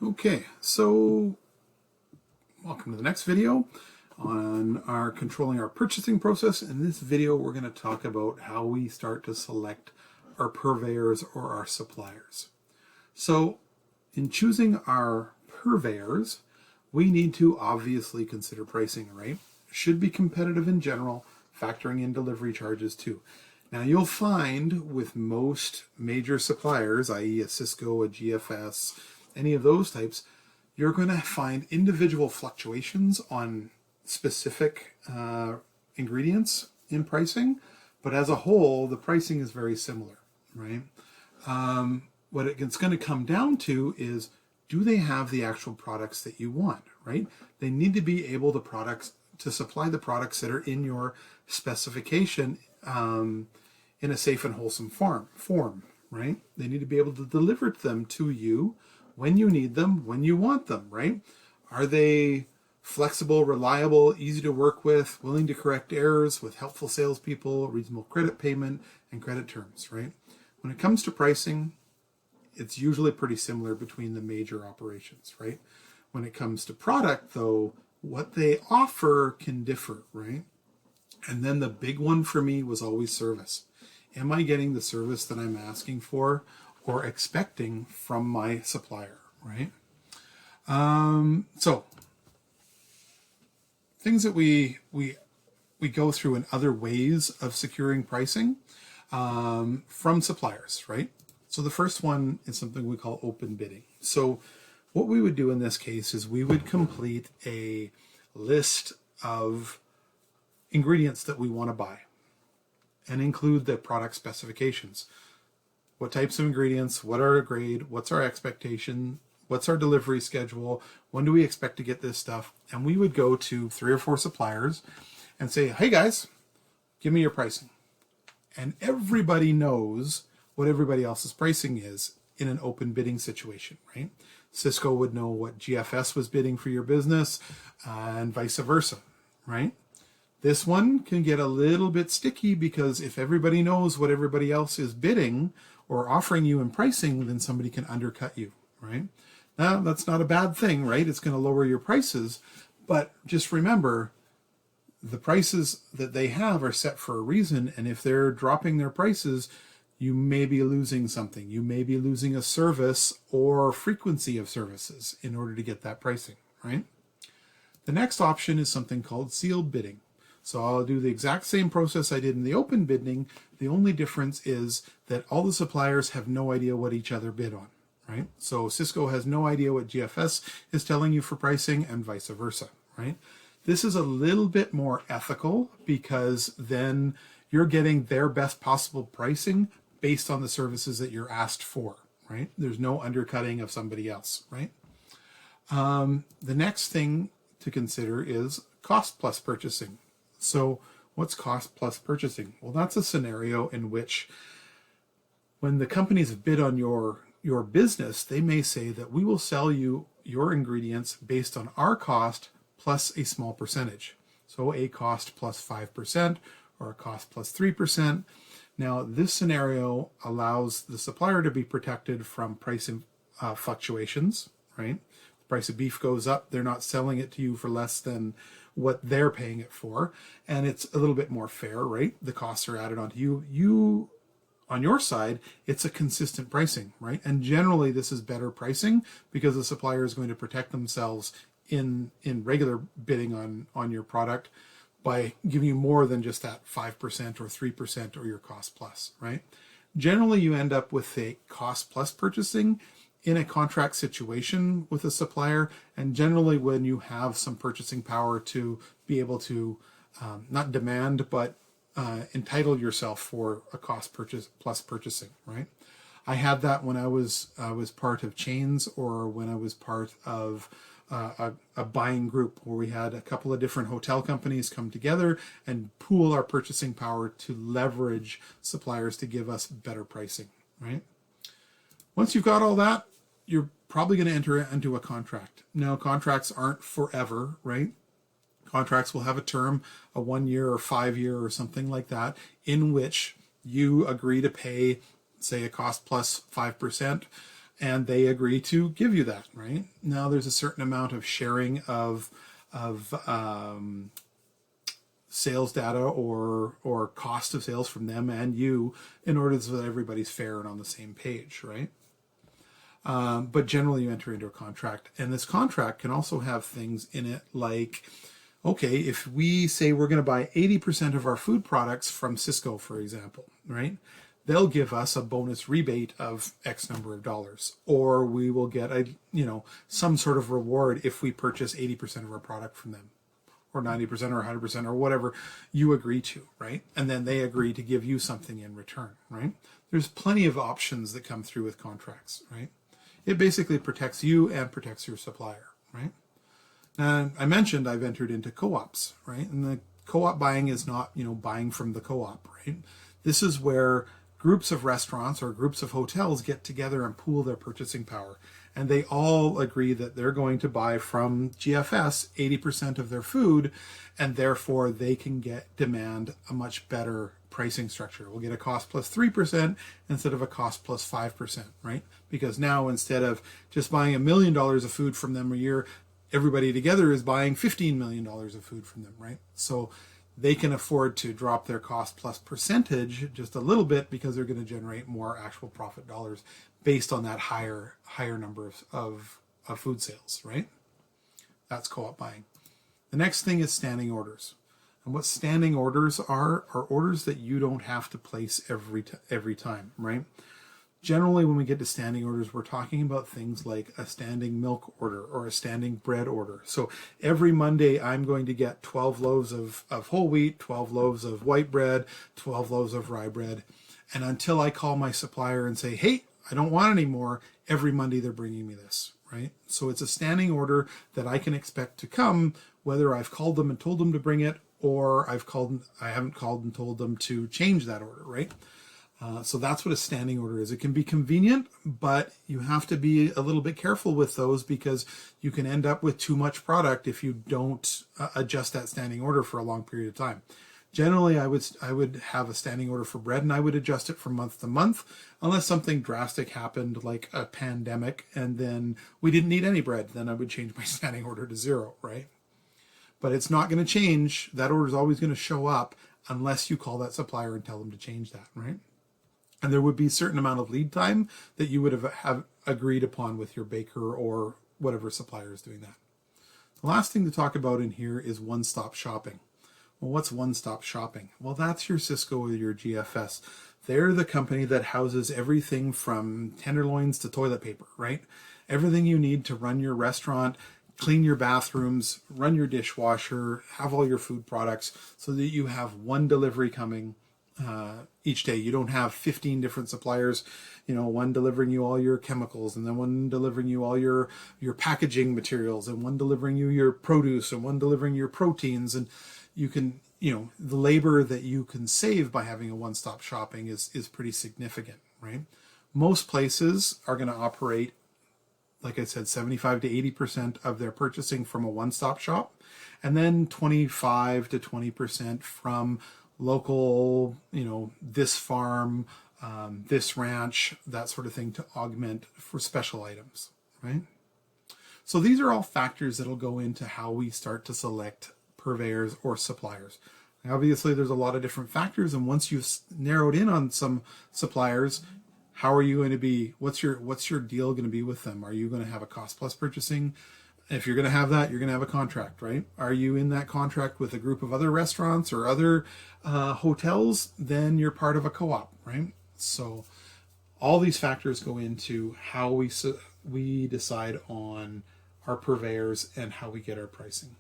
Okay, so welcome to the next video on our controlling our purchasing process. In this video, we're going to talk about how we start to select our purveyors or our suppliers. So in choosing our purveyors, we need to obviously consider pricing, right? Should be competitive in general, factoring in delivery charges too. Now you'll find with most major suppliers, i.e. a Cisco, a GFS, any of those types, you're going to find individual fluctuations on specific ingredients in pricing, but as a whole, the pricing is very similar, right? What it's going to come down to is, do they have the actual products that you want, right? They need to be able to supply the products that are in your specification in a safe and wholesome form, right? They need to be able to deliver them to you when you need them, when you want them, right? Are they flexible, reliable, easy to work with, willing to correct errors with helpful salespeople, reasonable credit payment, and credit terms, right? When it comes to pricing, it's usually pretty similar between the major operations, right? When it comes to product, though, what they offer can differ, right? And then the big one for me was always service. Am I getting the service that I'm asking for or expecting from my supplier, right? So things that we go through in other ways of securing pricing from suppliers, right? So the first one is something we call open bidding. So what we would do in this case is we would complete a list of ingredients that we want to buy and include the product specifications. What types of ingredients, what are our grade, what's our expectation, what's our delivery schedule, when do we expect to get this stuff? And we would go to 3 or 4 suppliers and say, hey guys, give me your pricing. And everybody knows what everybody else's pricing is in an open bidding situation, right? Cisco would know what GFS was bidding for your business and vice versa, right? This one can get a little bit sticky because if everybody knows what everybody else is bidding or offering you in pricing, then somebody can undercut you, right? Now, that's not a bad thing, right? It's going to lower your prices, but just remember, the prices that they have are set for a reason, and if they're dropping their prices, you may be losing something. You may be losing a service or frequency of services in order to get that pricing, right? The next option is something called sealed bidding. So I'll do the exact same process I did in the open bidding. The only difference is that all the suppliers have no idea what each other bid on, right? So Cisco has no idea what GFS is telling you for pricing and vice versa, right? This is a little bit more ethical because then you're getting their best possible pricing based on the services that you're asked for, right? There's no undercutting of somebody else, right? The next thing to consider is cost plus purchasing. So what's cost plus purchasing? Well, that's a scenario in which when the companies bid on your business, they may say that we will sell you your ingredients based on our cost plus a small percentage. So a cost plus 5% or a cost plus 3%. Now, this scenario allows the supplier to be protected from price fluctuations, right? The price of beef goes up, they're not selling it to you for less than what they're paying it for, and it's a little bit more fair, right? The costs are added onto you. You, on your side, it's a consistent pricing, right? And generally, this is better pricing because the supplier is going to protect themselves in regular bidding on your product by giving you more than just that 5% or 3% or your cost plus, right? Generally, you end up with a cost plus purchasing in a contract situation with a supplier, and generally when you have some purchasing power to be able to not demand, but entitle yourself for a cost plus purchasing, right? I had that when I was part of chains or when I was part of a buying group where we had a couple of different hotel companies come together and pool our purchasing power to leverage suppliers to give us better pricing, right? Once you've got all that, you're probably going to enter into a contract. Now, contracts aren't forever, right? Contracts will have a term, a 1 year or 5 year or something like that, in which you agree to pay, say, a cost plus 5%, and they agree to give you that, right? Now there's a certain amount of sharing of sales data or cost of sales from them and you in order so that everybody's fair and on the same page, right? But generally you enter into a contract, and this contract can also have things in it like, okay, if we say we're going to buy 80% of our food products from Cisco, for example, right? They'll give us a bonus rebate of X number of dollars, or we will get some sort of reward if we purchase 80% of our product from them, or 90% or 100% or whatever you agree to, right? And then they agree to give you something in return, right? There's plenty of options that come through with contracts, right? It basically protects you and protects your supplier, right? Now, I mentioned I've entered into co-ops, right? And the co-op buying is not, buying from the co-op, right? This is where groups of restaurants or groups of hotels get together and pool their purchasing power. And they all agree that they're going to buy from GFS 80% of their food, and therefore they can demand a much better pricing structure. We'll get a cost plus 3% instead of a cost plus 5%, right? Because now instead of just buying $1 million of food from them a year, everybody together is buying $15 million of food from them, right? So they can afford to drop their cost plus percentage just a little bit because they're going to generate more actual profit dollars based on that higher number of food sales, right? That's co-op buying. The next thing is standing orders. And what standing orders are orders that you don't have to place every time, right? Generally, when we get to standing orders, we're talking about things like a standing milk order or a standing bread order. So every Monday, I'm going to get 12 loaves of whole wheat, 12 loaves of white bread, 12 loaves of rye bread. And until I call my supplier and say, hey, I don't want any more, every Monday they're bringing me this, right? So it's a standing order that I can expect to come, whether I've called them and told them to bring it, or I haven't called and told them to change that order, right? So that's what a standing order is. It can be convenient, but you have to be a little bit careful with those because you can end up with too much product if you don't adjust that standing order for a long period of time. Generally, I would have a standing order for bread, and I would adjust it from month to month unless something drastic happened like a pandemic and then we didn't need any bread. Then I would change my standing order to 0, right? But it's not going to change. That order is always going to show up unless you call that supplier and tell them to change that, right? And there would be a certain amount of lead time that you would have agreed upon with your baker or whatever supplier is doing that. The last thing to talk about in here is one-stop shopping. Well, what's one-stop shopping? Well, that's your Cisco or your GFS. They're the company that houses everything from tenderloins to toilet paper, right? Everything you need to run your restaurant, clean your bathrooms, run your dishwasher, have all your food products so that you have one delivery coming each day. You don't have 15 different suppliers, one delivering you all your chemicals, and then one delivering you all your packaging materials, and one delivering you your produce, and one delivering your proteins. And you can, the labor that you can save by having a one-stop shopping is pretty significant, right? Most places are going to operate, like I said, 75 to 80% of their purchasing from a one-stop shop, and then 25 to 20% from local, this farm, this ranch, that sort of thing to augment for special items, right? So these are all factors that'll go into how we start to select purveyors or suppliers. Now, obviously, there's a lot of different factors, and once you've narrowed in on some suppliers, how are you going to be? What's your deal going to be with them? Are you going to have a cost plus purchasing? If you're going to have that, you're going to have a contract, right? Are you in that contract with a group of other restaurants or other hotels? Then you're part of a co-op, right? So all these factors go into how we decide on our purveyors and how we get our pricing.